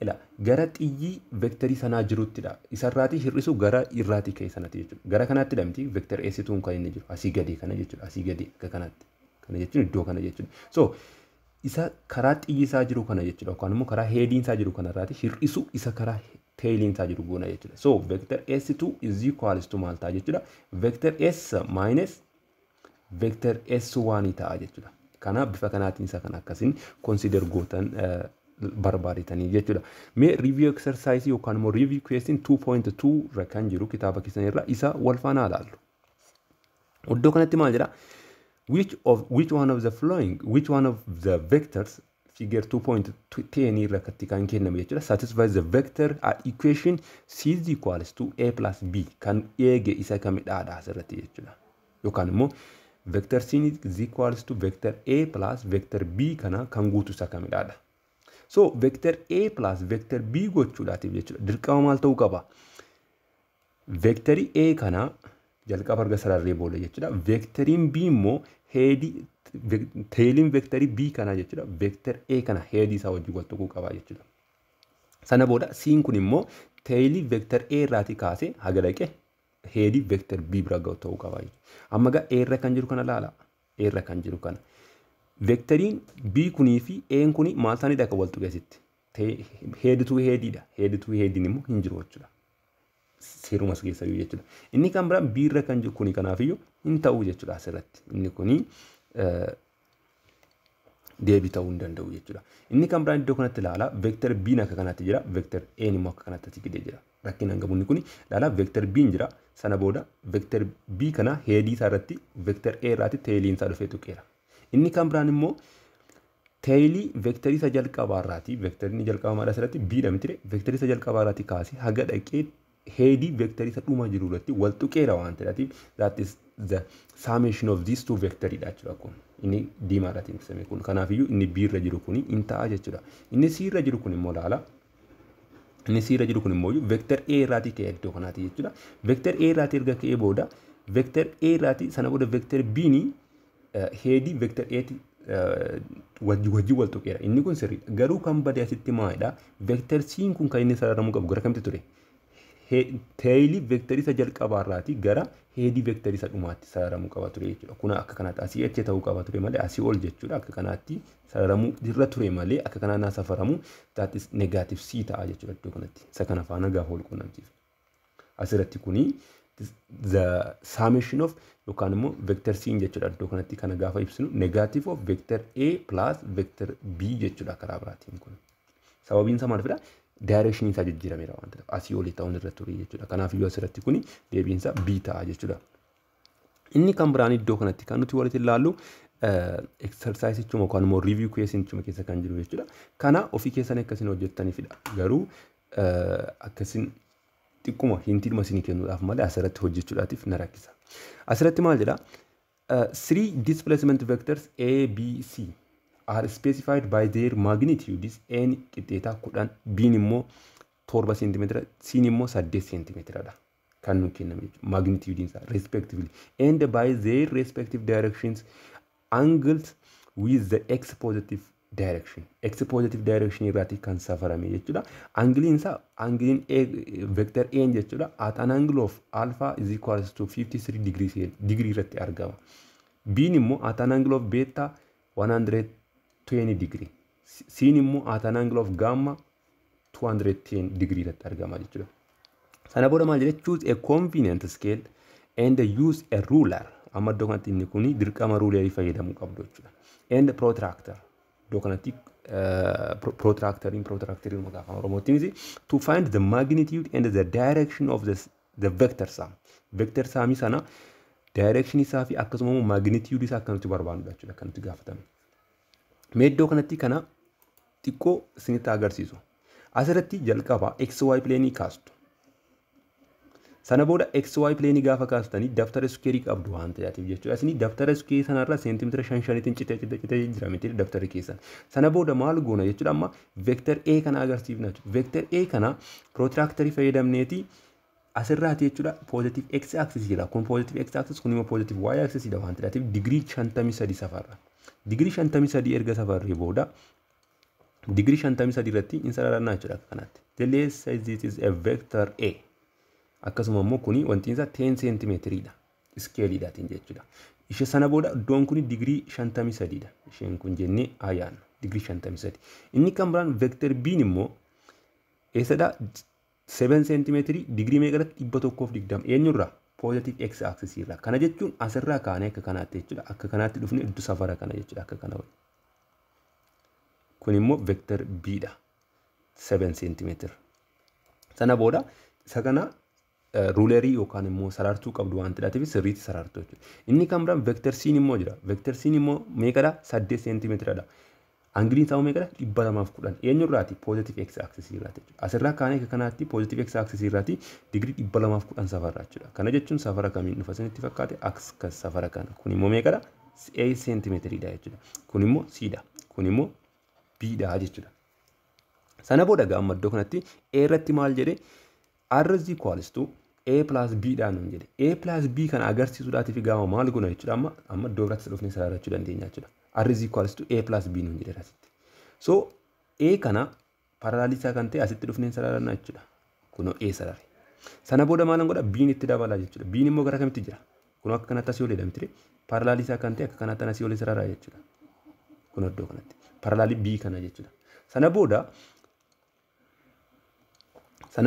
ila gara xiyyi vectorii sanaa jiruttidha isarraatii hir'isu gara irraatii ka'e sanatti jechuudha gara kanaatti dhamti vector s2 kan inni jiru asii gadi kana jechuudha asii gadi akka kanaatti kana jechuun iddoo kana jechuudha so isa karaa xiyyi isaa jiru kana jechuudha yookaan immoo karaa heediin isaa jiru kanarraati hir'isu isa karaa tailiin isaa jiru goona jechuudha so vector s2 is equals to maal ta'a jechuudha vector s minus vector s1 ta'a jechuudha kana bifa kanaatiin isa kana akkasiin consider gootan barbaaditanii jechuudha mee review exercise yookaan immoo review question 2.2 irra kan jiru kitaaba keessan irra isa wal faana ilaallu iddoo kanatti maal jedha which one of the vectors figure 2.10 irratti kan kenname jechuudha satisfies the vector equation c is equals to a plus b kan eege isa kamidhaadha asirratti jechuudha yookaan immoo vector c is equals to vector a plus vector b kana kan guutu isa kamidhaadha so vector a plus vector b gochuudhaatiif jechuudha dirqama maal ta'uu qaba vectorii a kana jalqaba arga sararree booda jechuudha vectoriin b immoo heedi tailiin vectorii b kana jechuudha vector a kana heedi isaa wajjin wal tuquu qaba jechuudha sana booda c kun immoo tailii vector a irraati kaasee haga dhaqe heedi vector b bira ga'u ta'uu qaba jechuudha amma gaa a irra kan jiru kana laala a irra kan jiru kana vectoriin b kunii fi a kuni maal isaaniidha kan wal tuqeessitti heedituu heediidha heedituu heediin immoo hin jiru jechuudha seerumas keessa jechuudha inni kan biraa b irra kan jiru kuni kanaafiyyuu hin ta'u jechuudha asirratti inni kuni deebii ta'uu hin danda'u jechuudha inni kan biraan iddoo kanatti ilaala vector b akka kanatti jira vector a immoo akka kanatti gidee jira rakkin hangabunni kuni ilaala vector b jira sana booda vector b kana heedii isaa irratti vector a irraati tailiin isaa dhufee tuqeera inni kan biraan immoo tailii vectorii isa jalqabaarraati vectorii jalqabaadha asirratti b dha mitire vectorii isa jalqabaarraati kaasee haga dhaqee heedii vectorii isa dhuma jiru irratti wal tuqeera waan ta'eef that is the summation of these two vectorii dha jechuudha kun inni diimaadhaatiin ibsame kun kanaafiyyuu inni b irra jiru kuni in ta'a jechuudha inni c irra jiru kun immoo laala inni c irra jiru kun immoo vector a irraati ka'e iddoo kanaati jechuudha vector a irraati erga ka'ee booda vector a irraati sana booda vector b ni headii vector A wajji wal tuqeera. Inni kun sirriidha. Garuu kan badee asitti maalidha? Vector C kun kan inni sararamuu qabu gara kamitti ture? Tailii vector isa jalqabaarraati gara headii vector isa dhumaatti sararamuu qaba ture jechuudha. Kun akka kanaatti asii achi ta'uu qaba ture malee asii ol jechuudha. Akka kanaatti sararamuu irra ture malee akka kanaan naa safaramu that is negative C ta'a jechuudha iddoo kanatti. Isa kana faana gaafa wal quunnamsiisu. Asirratti kuni the summation of yookaan immoo vector C jechuudha iddoo kanatti kana gaafa ibsinu negative of vector A plus vector B jechuudha karaa biraatiin kun. Sababiin isaa maal fida? Direction isaa jijjiirameera waan ta'eef asii olii ta'uun irra ture jechuudha. Kanaaf iyyuu asirratti kuni deebiin isaa B ta'a jechuudha. Inni kan biraan iddoo kanatti kan nuti walitti ilaallu exercise chuma yookaan immoo review question chuma keessa kan jiru jechuudha. Kana ofii keessan akkasiin hojjettaniifidha. Garuu akkasiin xiqquma hintiidhuma isinii kennuudhaaf malee asirratti hojjechuudhaatiif na rakkisa. Asirratti maal jedha? Three displacement vectors A, B, C are specified by their magnitudes n qixxeetaa 10 b immoo 7 cm c immoo 8 cm dha kan nu kenname jechuudha magnitude isaa respectively and by their respective directions angles with the x positive direction irraati kan safarame jechuudha angliin isaa angliin vector a jechuudha at an angle of alpha is equals to 53 degree irratti argama b immoo at an angle of beta 120 degree. Sin immoo at an angle of gamma 210 degree irratti argama jechuudha. Sana booda maal jedhe choose a convenient scale and use a ruler. Amma iddoo kanatti inni kuni dirqama rulerii fayyadamuu qabdu jechuudha. And protractor. Iddoo kanatti protractoriin maqaa Oromootiin to find the magnitude and the direction of the vector sum. Vector sum sana direction isaa fi akkasuma magnitude isaa akka nuti barbaadnu jechuudha kan nuti gaafatame. Meeddoo kanatti kana xiqqoo isinitti agarsiisu. Asirratti jalqaba XY plane kaastu. Sana booda XY plane gaafa kaastanii daftara iskeerii qabdu waan ta'eef jechuudha. Isin daftara iskeerii sanarra seentimeetira 5 citee jira miti daftara keessan. Sana booda maal goona jechuudha amma vector A kana agarsiifna jechuudha. Vector A kana protractorii fayyadamneeti asirraati jechuudha positive x axis jira. Kun positive x axis kun immoo positive y axis dha waan ta'eef digirii 53 safarra. Digirii 53 erga safarree booda digirii 53 irratti in sararannaa jechuudha kanatti. Let's say this is a vector A. Akkasuma immoo kuni wanti isaa 10 cm dha. Iskeeliidhaatiin jechuudha. Ishee sana booda iddoon kuni digirii 53 dha. Isheen kun jennee ayaan digirii 53. Inni kan biraan vector B immoo eessadha 7 cm digirii meeqatti 120 eenyurraa positive x axis irraa kana jechuun asirraa kaanee akka kanaatti jechuudha akka kanaatti dhufne iddoo safara kana jechuudha akka kana kun immoo vector B dha 7 cm sana booda isa kana rulerii yookaan immoo sarartuu qabdu waan ta'eef sirriitti sarartuu jechuudha inni kan biraan vector C immoo jira vector C immoo meeqadha 8 cm dha angiliin isaa meeqadha 210 eenyurraati positive x axis irraati asirraa kaanee akka kanaatti positive x axis irraati digirii 210 safarra jechuudha kana jechuun safara kamiin dhufa isinitti fakkaate akka safara kana kun immoo meeqadha 8 cm dha jechuudha kun immoo C dha kun immoo B dha jechuudha sana booda gamma iddoo kanatti A irratti maal jedhe R is equals to A plus B dha nuun jedhe A plus B kana agarsiisuudhaatiif gamma maal goona jechuudha amma iddoo biraatti dhufnee sararachuu dandeenya jechuudha R is equals to A plus B nuun jedhe asitti. So A kana parallelisaa kan ta'e asitti dhufneen sararannaa jechuudha. Kunoo A sarare. Sana booda maalan godha B itti dabala jechuudha. B immoo gara kamitti jira? Kunoo akka kanatti asii olii damtire parallelisaa kan ta'e akka kanatti asii olii sararaa jechuudha. Kunoo iddoo kanatti. Paralleli B kana jechuudha. Sana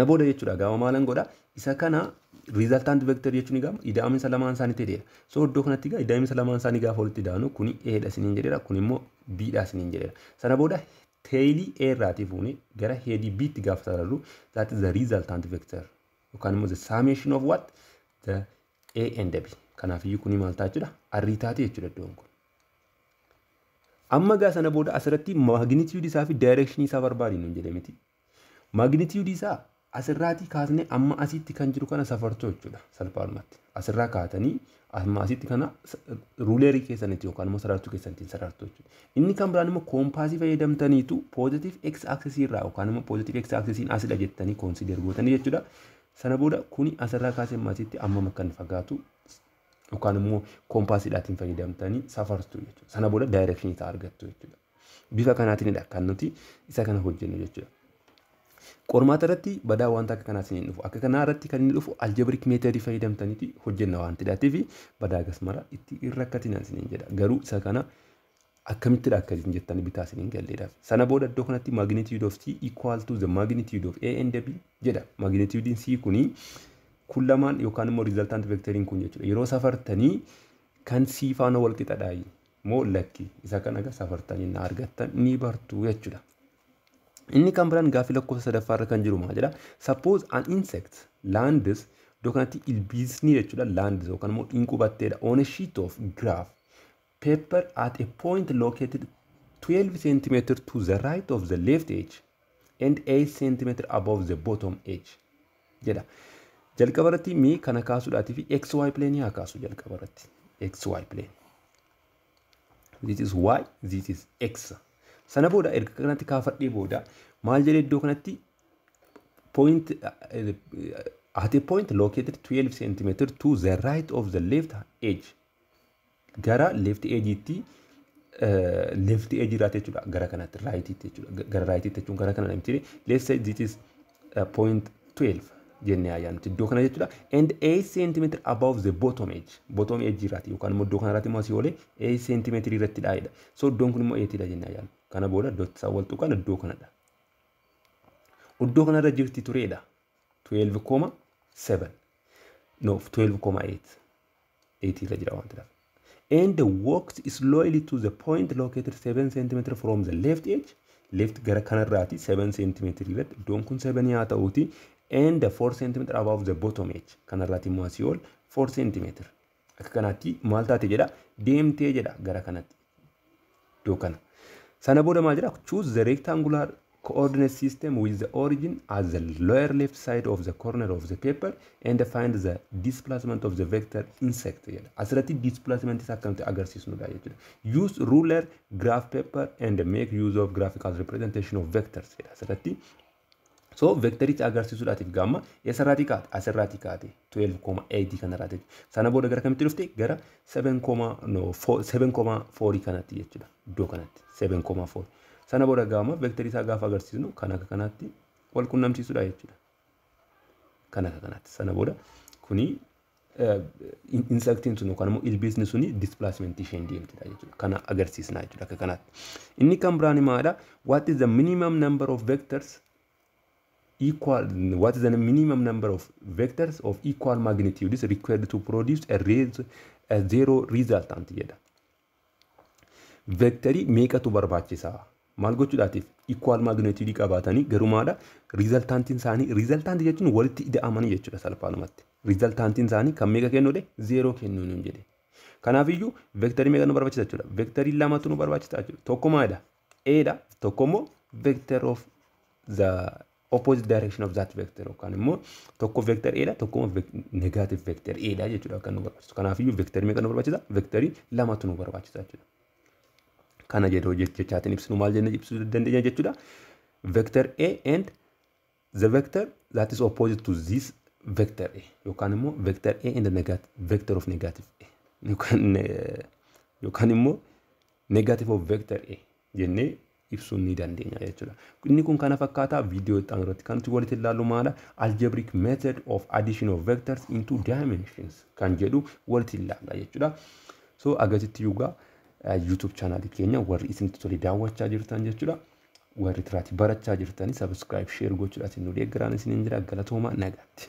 booda jechuudha gama maalan godha isa kana resultant vector jechuun gama ida'aminsa lamaan isaanii ta'eera. So iddoo kanatti gaa ida'aminsa lamaan isaanii gaafa walitti daanu kuni A dha isiniin jedheera kun immoo B dha isiniin jedheera. Sana booda tailii A irraatii fuunee gara headii B tti gaafa sararru that is the resultant vector yookaan immoo the summation of what the A and B. Kanaaf iyyuu kuni maal ta'a jechuudha arriitaati jechuudha iddoon kun. Amma gaa sana booda asirratti magnitude isaa fi direction isaa barbaadinu hin jedhe miti. Magnitude isaa asirraati kaasnee amma asitti kan jiru kana safartuu jechuudha salphaalumatti asirraa kaatanii amma asitti kana rulerii keessanitti yookaan immoo sarartuu keessanitti sarartuu jechuudha inni kan biraan immoo koompaasii fayyadamtaniitu positive x axis irraa yookaan immoo positive x axisiin asidha jettanii consider gootanii jechuudha sana booda kuni asirraa kaasee amma asitti amma makkan fagaatu yookaan immoo koompaasiidhaatiin fayyadamtanii safartu jechuudha. Sana booda daayirekshinii isaa argattu jechuudha. Bifa kanaatiinidha kan nuti isa kana hojjennu jechuudha. Qormaata irratti badaa wanta akka kanaa isin dhufu. Akka kanaa irratti kan inni dhufu algebric method fayyadamtaniiti hojjenna waan ta'eef badaa gasmara itti irrakkatinaan isin jedha. Garuu isa kana akkamittidha akka isin jettanii bitaa isin galleedhaaf. Sana booda iddoo kanatti magnitude of T equal to the magnitude of A and B jedha. Magnitude C kuni kun lamaan yookaan immoo resultant vectoriin kun jechuudha. Yeroo safartanii kan C faana wal qixadhaayi moo lakki isa kana aga safartanii na argattan ni bartu jechuudha. Inni kan biraan gaaffii lakkoofsa sadaffaarra kan jiru maal jedha? Suppose an insect lands iddoo kanatti ilbiisni jechuudha lands yookaan immoo inqubatteedha on a sheet of graph paper at a point located 12 cm to the right of the left edge and 8 cm above the bottom edge jedha. Jalqaba irratti mee kana kaasuudhaatii fi XY plane haa kaasu jalqaba irratti. XY plane. This is Y, this is X. Sana booda erga kanatti kaafadhee booda maal jedhee iddoo kanatti point at a point located 12 cm to the right of the left edge. Gara left edge itti left edge irratti jechuudha gara kanatti right itti jechuudha gara right itti jechuun gara kana namti let's say this is point 12 jennee ayyaanti iddoo kana jechuudha and 8 cm above the bottom edge irratti yookaan immoo iddoo kana irratti immoo asii olee 8 cm irratti dhaayidha. So iddoon kun immoo 8 dha jennee ayyaanti. Kana booda iddoo isaa wal tuqan iddoo kanadha. Iddoo kanarra jirti tureedha 12,7 no 12,8 8 irra jira waan ta'eef. And walks slowly to the point located 7 cm from the left edge. Left gara kanarraati 7 cm irratti iddoon kun 7 yaa ta'uuti and 4 cm above the bottom edge. Kanarraati immoo asii ol 4 cm. Akka kanaatti maal taate jedha deemtee jedha gara kanatti. Iddoo kana. Sana booda maal jedha choose the rectangular coordinate system with the origin at the lower left side of the corner of the paper and find the displacement of the vector insect jedha. Asirratti displacement isaa akkamitti agarsiisnudha jechuudha. Use ruler, graph paper and make use of graphical representation of vectors jedha. Asirratti so vectoricha agarsiisuudhaatiif gamma asirraati kaate 12,8 kanarraati. Sana booda gara kamitti dhufte gara 7,4 kanatti jechuudha. Iddoo kanatti 7,4. Sana booda gamma vectoricha gaafa agarsiisnu kan akka kanatti wal qunnamsiisuudha jechuudha. Kan akka kanatti. Sana booda kuni insectiin sun yookaan immoo ilbiisni suni displacement isheen deemtidha jechuudha. Kana agarsiisna jechuudha akka kanatti. Inni kan biraan maadha? What is the minimum number of vectors what is the minimum number of vectors of equal magnitude is required to produce a zero resultant jedha. Vectorii meeqatu barbaachisa? Maal gochuudhaatiif equal magnitude qabaatanii garumaadha resultantiin isaanii resultant jechuun walitti ida'amanii jechuudha salphaanumatti. Resultantiin isaanii kan meeqa kennuudha? 0 kennuu nuun jedhe. Kanaafiyyuu vectorii meeqa nu barbaachisa jechuudha? Vectorii lamatu nu barbaachisa jechuudha. Tokko maalidha? A dha. Tokko immoo vector of the opposite direction of that vector yookaan immoo tokko vector A dha tokko negative vector A dha jechuudha kan nu barbaachisu. Kanaafiyyuu vectorii meeqa nu barbaachisa? Vectorii lamatu nu barbaachisa jechuudha. Kana jedhoo jechaatiin ibsinu maal jennee ibsuu dandeenya jechuudha. Vector A and the vector that is opposite to this vector A yookaan immoo vector A and the negative vector of negative A yookaan immoo negative of vector A jennee ibsuun ni dandeenya jechuudha. Inni kun kana fakkaata viidiyoo itti aanu irratti kan nuti walitti ilaallu maala algebraic method of addition of vectors into dimensions kan jedhu walitti ilaalla jechuudha. So agasitti yugaa YouTube channel keenya warri isinitti tole daawwachaa jirtan jechuudha. Warri tiraatii barachaa jirtanii subscribe share gochuudhaan nu deeggaraan isiniin jira galatooma nagaatti.